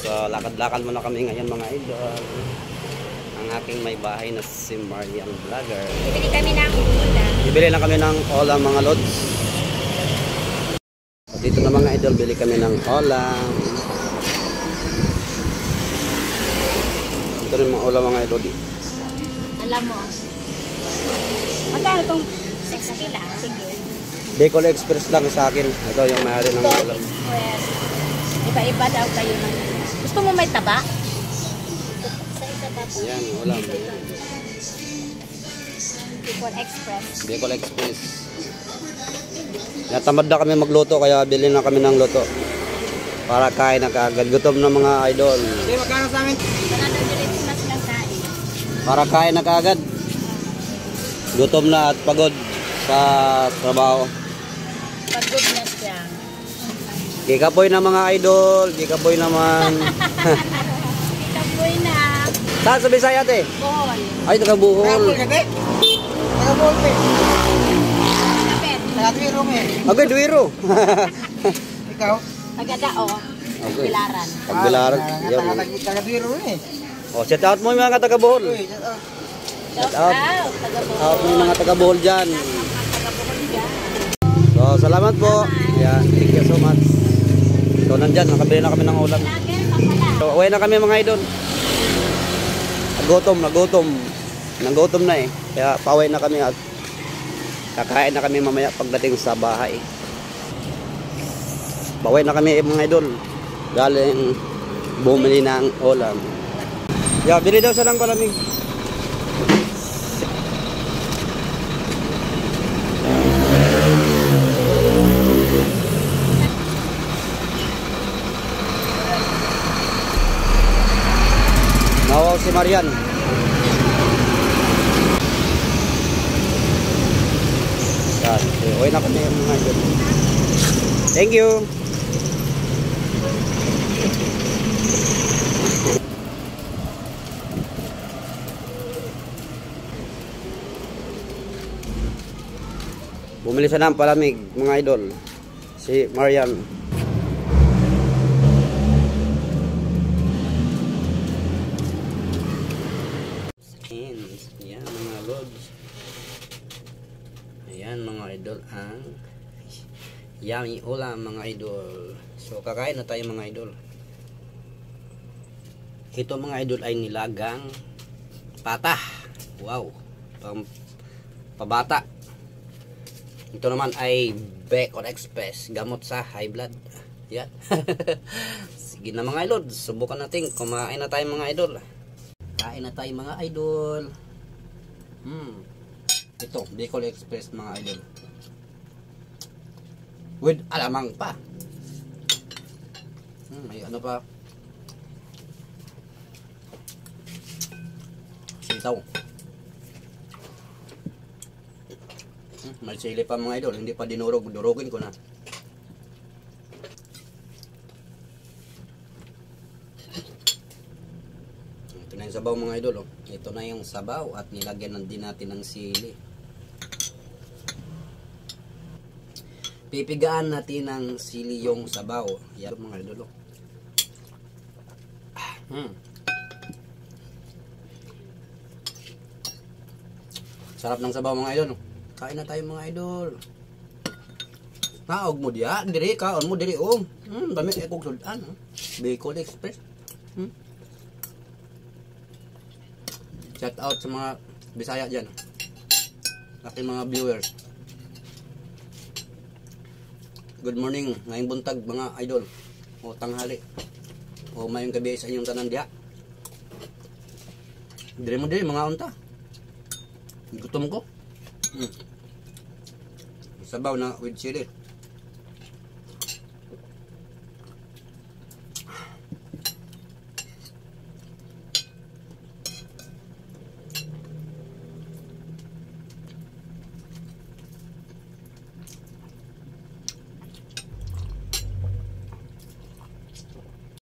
So lakad-lakad muna kami ngayon mga idol. Ang aking may bahay na si Marian Vlogger. Bibili kami ng ulam. Bibili lang kami ng ulam mga lods. Dito na mga idol, bili kami ng ulam. Ito rin mga ulam mga idol. Alam mo. Magkano itong 60 lang? Sige. Bicol Express lang sa akin. Ito yung mayari ng ulam. Well, iba-iba daw kayo ng... Gusto mo may taba? Sa taba po. Yan, ulam. Bicol Express. Bicol Express. Natamad na kami magluto kaya bilhin na kami ng luto. Para kain na kaagad. Gutom na mga idol. Hindi, magkano sa amin? Mananong diretso na silang kain. Para kain na kaagad. Gutom na at pagod sa trabaho. Pagod na siya. Gikapoy na mga idol. Gikapoy naman. Ikapoy na. Saan sa Bisaya ate? Bohol. Ay, taga Bohol. Taga-Bohol ka, te? Taga-Bohol, te. Kapit. Taga-Twiro mo eh. Okay, Duwiro. Ikaw? Taga-Dao. Okay. Pilaran. Pagbilaran. Taga-Twiro mo eh. Oh, shout out mo yung mga taga Bohol. Uy, shout out. Shout out. out. Taga-Bohol. Shout out mo yung mga taga Bohol dyan. Taga-Bohol dyan. So, salamat po. Yeah, thank you so much. So, nandyan, nakabili na kami ng ulam. Lager pa pala. So, uwi na kami mga idol. Nagutom. Nagutom na eh. Kaya pauwi na kami at kakain na kami mamaya pagdating sa bahay. Pauwi na kami mga idol. Galing bumili ng ulam. Yeah, bili daw siya ng palamig. Nawaw si Marian. Yan. Uwi na kami mga idol. Thank you. Bumili siya ng palamig mga idol. Si Marian. Ayan mga lods. Ayan mga idol ang yummy ulam mga idol. So kakain na tayo mga idol. Ito mga idol ay nilagang pata. Wow. Pabata. Ito naman ay Bicol Express. Gamot sa high blood. Yan. Sige na mga idol. Subukan natin. Kumain na tayo mga idol. Kain na tayo mga idol. Ito, Bicol Express mga idol. With alamang pa. May ano pa. Sitaw. May sili pa mga idol. Hindi pa dinurog. Durugin ko na. Ito na yung sabaw mga idol. Oh. Ito na yung sabaw at nilagyan din natin ng sili. Pipigaan natin ng sili yung sabaw. Yan mga idol. Oh. Sarap ng sabaw mga idol. Oh. Kain na tayo mga idol. Naog mo diya. Diri kaon mo diri. Oh. Dami kong sudan. Oh. Bicol Express. Shout out sa mga Bisaya dyan. Aking mga viewers. Good morning. Ngayong buntag mga idol. O tanghali. O mayong gabi sa inyong tanan diya. Diri mo diri mga unta. Gutom ko. Sabaw na with chili.